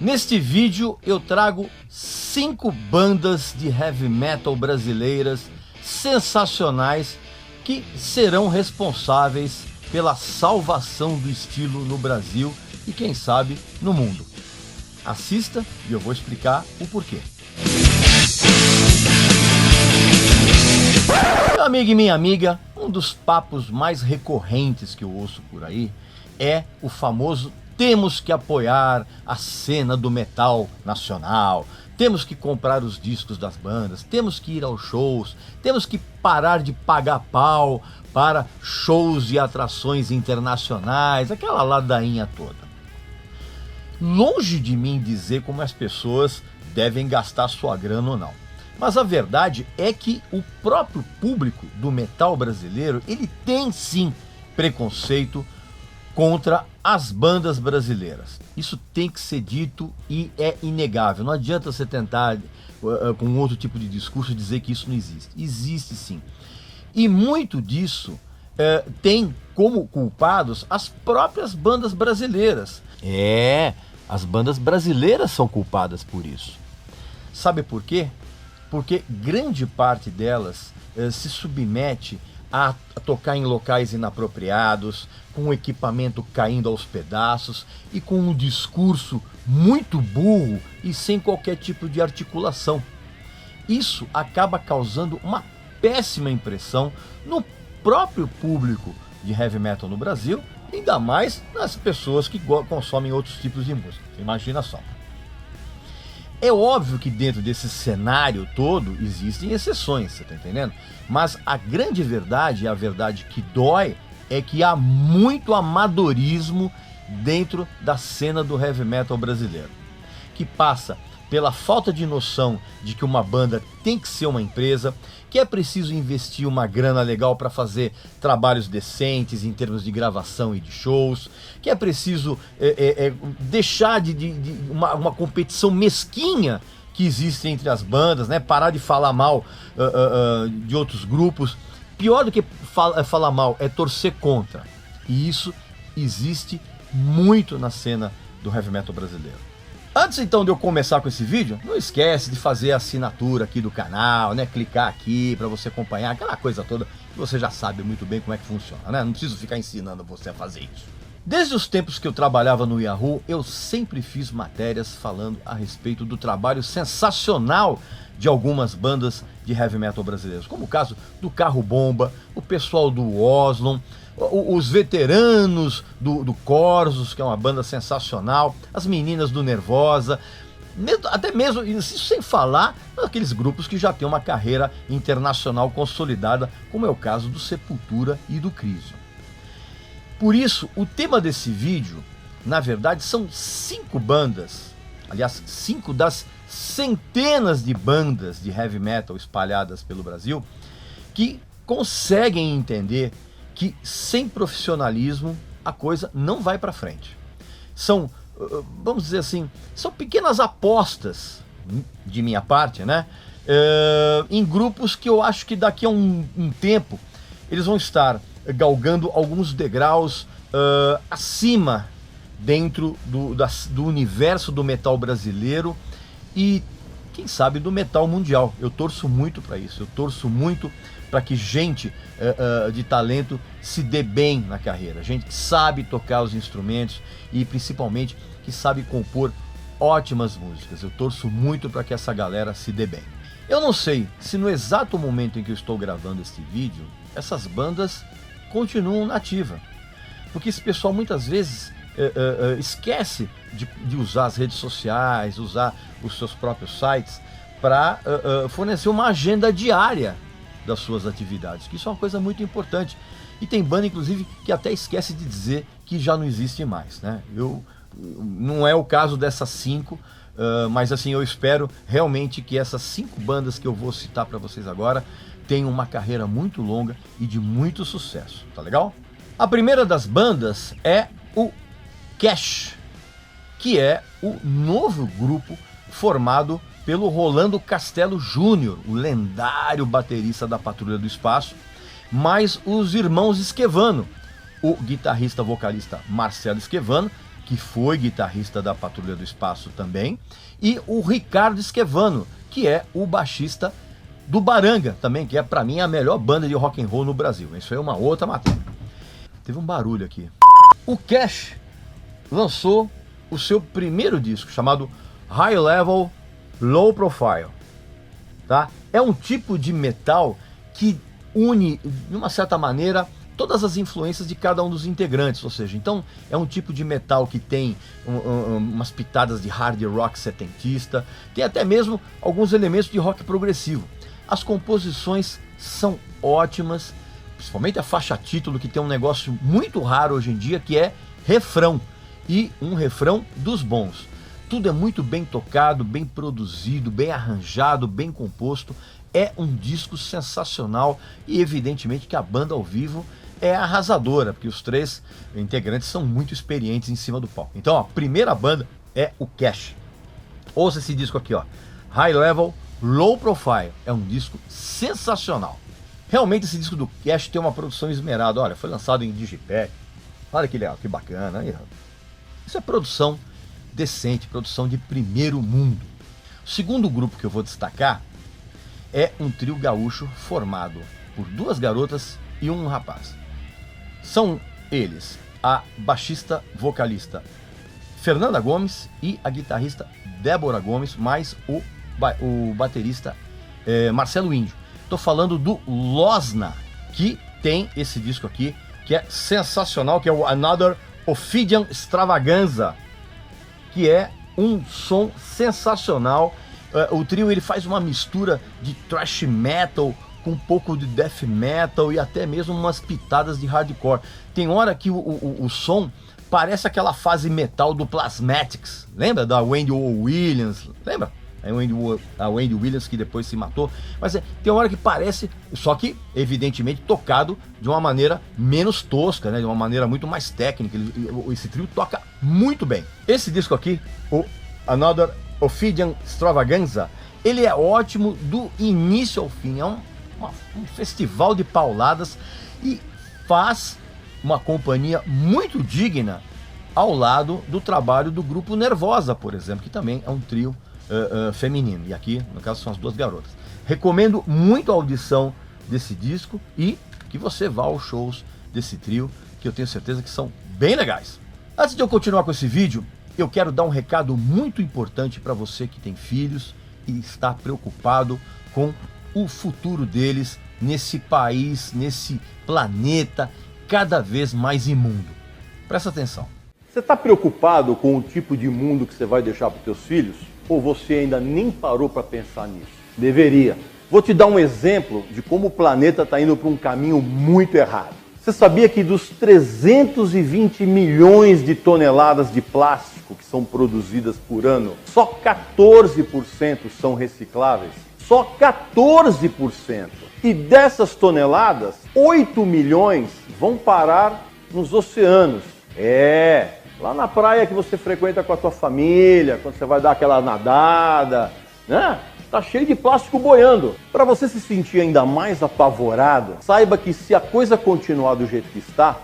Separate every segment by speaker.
Speaker 1: Neste vídeo eu trago 5 bandas de heavy metal brasileiras sensacionais que serão responsáveis pela salvação do estilo no Brasil e quem sabe no mundo. Assista e eu vou explicar o porquê. Meu amigo e minha amiga, um dos papos mais recorrentes que eu ouço por aí é o famoso: temos que apoiar a cena do metal nacional, temos que comprar os discos das bandas, temos que ir aos shows, temos que parar de pagar pau para shows e atrações internacionais, aquela ladainha toda. Longe de mim dizer como as pessoas devem gastar sua grana ou não, mas a verdade é que o próprio público do metal brasileiro, ele tem sim preconceito contra as bandas brasileiras. Isso tem que ser dito e é inegável. Não adianta você tentar com outro tipo de discurso dizer que isso não existe. Existe sim. E muito disso tem como culpados as próprias bandas brasileiras. As bandas brasileiras são culpadas por isso. Sabe por quê? Porque grande parte delas se submete a tocar em locais inapropriados, com o equipamento caindo aos pedaços e com um discurso muito burro e sem qualquer tipo de articulação. Isso acaba causando uma péssima impressão no próprio público de heavy metal no Brasil, ainda mais nas pessoas que consomem outros tipos de música. Imagina só. É óbvio que dentro desse cenário todo existem exceções, você tá entendendo? Mas a grande verdade, a verdade que dói, é que há muito amadorismo dentro da cena do heavy metal brasileiro, que passa pela falta de noção de que uma banda tem que ser uma empresa, que é preciso investir uma grana legal para fazer trabalhos decentes em termos de gravação e de shows, que é preciso deixar de uma competição mesquinha que existe entre as bandas, né? Parar de falar mal de outros grupos. Pior do que falar mal é torcer contra. E isso existe muito na cena do heavy metal brasileiro. Antes então de eu começar com esse vídeo, não esquece de fazer a assinatura aqui do canal, né? Clicar aqui para você acompanhar aquela coisa toda que você já sabe muito bem como é que funciona, né? Não preciso ficar ensinando você a fazer isso. Desde os tempos que eu trabalhava no Yahoo, eu sempre fiz matérias falando a respeito do trabalho sensacional de algumas bandas de heavy metal brasileiros, como o caso do Carro Bomba, o pessoal do Oslon, os veteranos do Corsos, que é uma banda sensacional, as meninas do Nervosa, até mesmo, isso sem falar naqueles grupos que já têm uma carreira internacional consolidada, como é o caso do Sepultura e do Crisium. Por isso, o tema desse vídeo, na verdade, são 5 bandas, aliás, 5 das centenas de bandas de heavy metal espalhadas pelo Brasil, que conseguem entender que sem profissionalismo a coisa não vai para frente. São, vamos dizer assim, são pequenas apostas de minha parte, né? Em grupos que eu acho que daqui a um tempo eles vão estar galgando alguns degraus acima dentro do universo do metal brasileiro e, quem sabe, do metal mundial. Eu torço muito para isso, eu torço muito para que gente de talento se dê bem na carreira, gente que sabe tocar os instrumentos e principalmente que sabe compor ótimas músicas. Eu torço muito para que essa galera se dê bem. Eu não sei se no exato momento em que eu estou gravando este vídeo, essas bandas continuam na ativa, porque esse pessoal muitas vezes esquece de usar as redes sociais, usar os seus próprios sites para fornecer uma agenda diária das suas atividades, que isso é uma coisa muito importante. E tem banda, inclusive, que até esquece de dizer que já não existe mais, né? Não é o caso dessas 5, mas assim, eu espero realmente que essas 5 bandas que eu vou citar para vocês agora tenham uma carreira muito longa e de muito sucesso, tá legal? A primeira das bandas é o Cash, que é o novo grupo formado pelo Rolando Castelo Júnior, o lendário baterista da Patrulha do Espaço, mais os irmãos Esquevano, o guitarrista vocalista Marcelo Esquevano que foi guitarrista da Patrulha do Espaço também, e o Ricardo Schevano, que é o baixista do Baranga também, que é para mim a melhor banda de rock and roll no Brasil. Isso é uma outra matéria. Teve um barulho aqui. O Cash lançou o seu primeiro disco, chamado High Level, Low Profile. Tá? É um tipo de metal que une, de uma certa maneira, todas as influências de cada um dos integrantes, ou seja, então é um tipo de metal que tem umas pitadas de hard rock setentista, tem até mesmo alguns elementos de rock progressivo. As composições são ótimas, principalmente a faixa título, que tem um negócio muito raro hoje em dia, que é refrão, e um refrão dos bons. Tudo é muito bem tocado, bem produzido, bem arranjado, bem composto. É um disco sensacional e evidentemente que a banda ao vivo é arrasadora, porque os três integrantes são muito experientes em cima do palco. Então, a primeira banda é o Cash. Ouça esse disco aqui, ó. High Level, Low Profile. É um disco sensacional. Realmente esse disco do Cash tem uma produção esmerada. Olha, foi lançado em Digipack. Olha que legal, que bacana. Isso é produção decente, produção de primeiro mundo. O segundo grupo que eu vou destacar é um trio gaúcho formado por duas garotas e um rapaz. São eles a baixista vocalista Fernanda Gomes e a guitarrista Débora Gomes, mais o baterista Marcelo Índio. Estou falando do Losna, que tem esse disco aqui, que é sensacional, que é o Another Ophidian Extravaganza, que é um som sensacional. O trio ele faz uma mistura de thrash metal com um pouco de death metal e até mesmo umas pitadas de hardcore. Tem hora que o som parece aquela fase metal do Plasmatics, lembra da Wendy Williams? Lembra? A Wendy Williams, que depois se matou. Mas tem hora que parece, só que evidentemente tocado de uma maneira menos tosca, né? De uma maneira muito mais técnica. Esse trio toca muito bem. Esse disco aqui, o Another Ophidian Extravaganza, ele é ótimo do início ao fim. É um festival de pauladas e faz uma companhia muito digna ao lado do trabalho do grupo Nervosa, por exemplo, que também é um trio feminino. E aqui, no caso, são as duas garotas. Recomendo muito a audição desse disco e que você vá aos shows desse trio, que eu tenho certeza que são bem legais. Antes de eu continuar com esse vídeo, eu quero dar um recado muito importante para você que tem filhos e está preocupado com o futuro deles nesse país, nesse planeta cada vez mais imundo. Presta atenção.
Speaker 2: Você está preocupado com o tipo de mundo que você vai deixar para os seus filhos? Ou você ainda nem parou para pensar nisso? Deveria. Vou te dar um exemplo de como o planeta está indo para um caminho muito errado. Você sabia que dos 320 milhões de toneladas de plástico que são produzidas por ano, só 14% são recicláveis? Só 14%. E dessas toneladas, 8 milhões vão parar nos oceanos. Lá na praia que você frequenta com a tua família, quando você vai dar aquela nadada, né? Tá cheio de plástico boiando. Para você se sentir ainda mais apavorado, saiba que se a coisa continuar do jeito que está,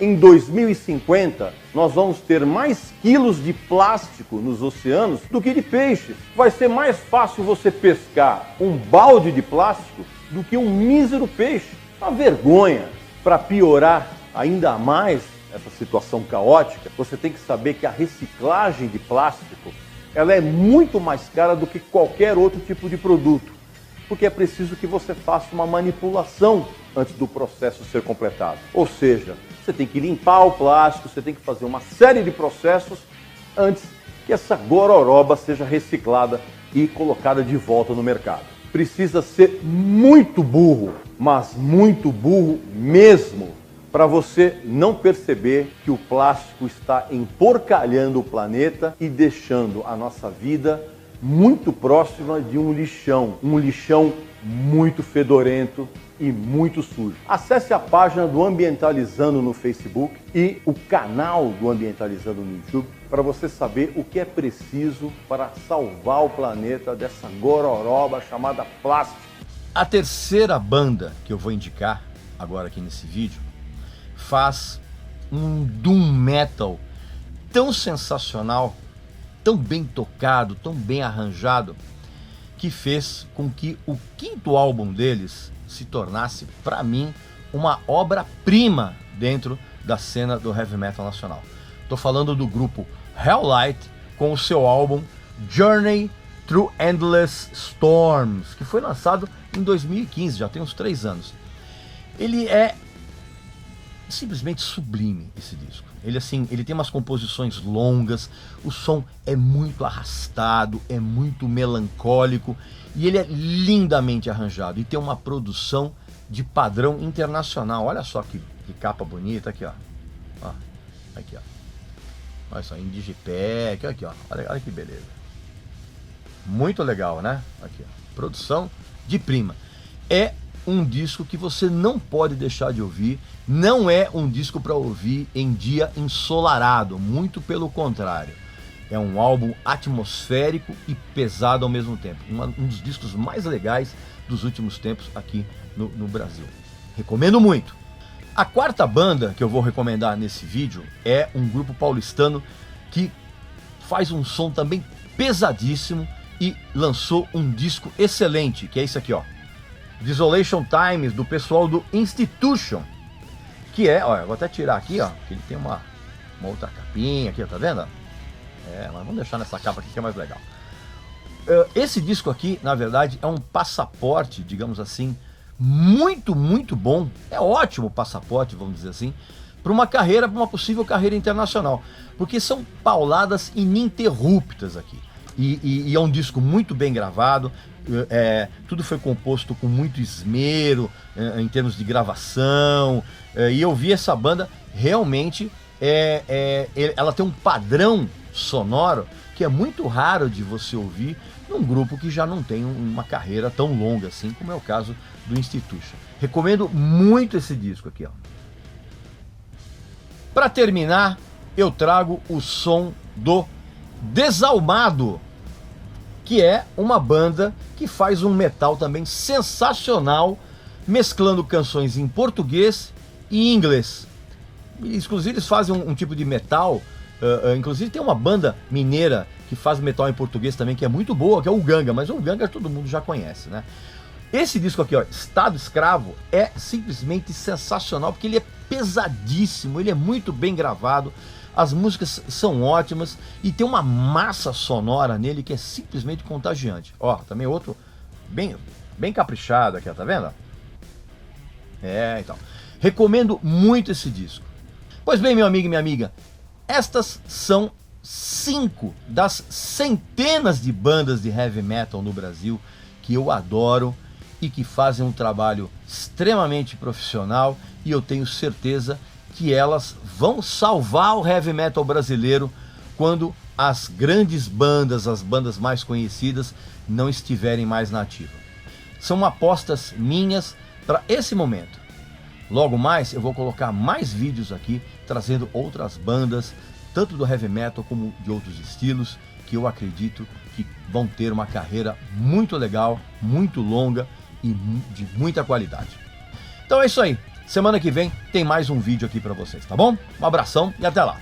Speaker 2: em 2050 nós vamos ter mais quilos de plástico nos oceanos do que de peixes. Vai ser mais fácil você pescar um balde de plástico do que um mísero peixe. Uma vergonha. Para piorar ainda mais essa situação caótica, você tem que saber que a reciclagem de plástico ela é muito mais cara do que qualquer outro tipo de produto, porque é preciso que você faça uma manipulação antes do processo ser completado. Ou seja, você tem que limpar o plástico, você tem que fazer uma série de processos antes que essa gororoba seja reciclada e colocada de volta no mercado. Precisa ser muito burro, mas muito burro mesmo, para você não perceber que o plástico está emporcalhando o planeta e deixando a nossa vida muito próxima de um lixão muito fedorento e muito sujo. Acesse a página do Ambientalizando no Facebook e o canal do Ambientalizando no YouTube para você saber o que é preciso para salvar o planeta dessa gororoba chamada plástico.
Speaker 1: A terceira banda que eu vou indicar agora aqui nesse vídeo faz um doom metal tão sensacional, tão bem tocado, tão bem arranjado, que fez com que o quinto álbum deles se tornasse, para mim, uma obra-prima dentro da cena do heavy metal nacional. Estou falando do grupo Helllight com o seu álbum Journey Through Endless Storms, que foi lançado em 2015, já tem uns 3 anos. Ele é simplesmente sublime, esse disco. Ele tem umas composições longas, o som é muito arrastado, é muito melancólico e ele é lindamente arranjado e tem uma produção de padrão internacional. Olha só que capa bonita aqui, ó. Aqui, ó. Olha só, em Digipack, aqui, ó. Olha que beleza. Muito legal, né? Aqui, ó. Produção de prima. É um disco que você não pode deixar de ouvir. Não é um disco para ouvir em dia ensolarado, muito pelo contrário. É um álbum atmosférico e pesado ao mesmo tempo. Um dos discos mais legais dos últimos tempos aqui no Brasil. Recomendo muito. A quarta banda que eu vou recomendar nesse vídeo é um grupo paulistano que faz um som também pesadíssimo e lançou um disco excelente, que é esse aqui, ó. Desolation Times, do pessoal do Institution, que é, ó, eu vou até tirar aqui, ó, que ele tem uma outra capinha aqui, ó, tá vendo? Mas vamos deixar nessa capa aqui que é mais legal. Esse disco aqui, na verdade, é um passaporte, digamos assim, muito, muito bom, é ótimo passaporte, vamos dizer assim, para uma possível carreira internacional, porque são pauladas ininterruptas aqui, e é um disco muito bem gravado. Tudo foi composto com muito esmero em termos de gravação, e eu vi essa banda realmente, ela tem um padrão sonoro que é muito raro de você ouvir num grupo que já não tem uma carreira tão longa assim, como é o caso do Institution. Recomendo muito esse disco aqui, ó. Para terminar, eu trago o som do Desalmado, que é uma banda que faz um metal também sensacional, mesclando canções em português e inglês. Inclusive eles fazem um tipo de metal, inclusive tem uma banda mineira que faz metal em português também, que é muito boa, que é o Ganga, mas o Ganga todo mundo já conhece, né? Esse disco aqui, ó, Estado Escravo, é simplesmente sensacional, porque ele é pesadíssimo, ele é muito bem gravado, as músicas são ótimas e tem uma massa sonora nele que é simplesmente contagiante. Ó, também outro bem caprichado aqui, ó, tá vendo? Então, recomendo muito esse disco. Pois bem, meu amigo e minha amiga, estas são 5 das centenas de bandas de heavy metal no Brasil que eu adoro e que fazem um trabalho extremamente profissional, e eu tenho certeza que elas vão salvar o heavy metal brasileiro quando as grandes bandas, as bandas mais conhecidas, não estiverem mais na ativa. São apostas minhas para esse momento. Logo mais eu vou colocar mais vídeos aqui trazendo outras bandas, tanto do heavy metal como de outros estilos, que eu acredito que vão ter uma carreira muito legal, muito longa e de muita qualidade. Então é isso aí. Semana que vem tem mais um vídeo aqui para vocês, tá bom? Um abração e até lá!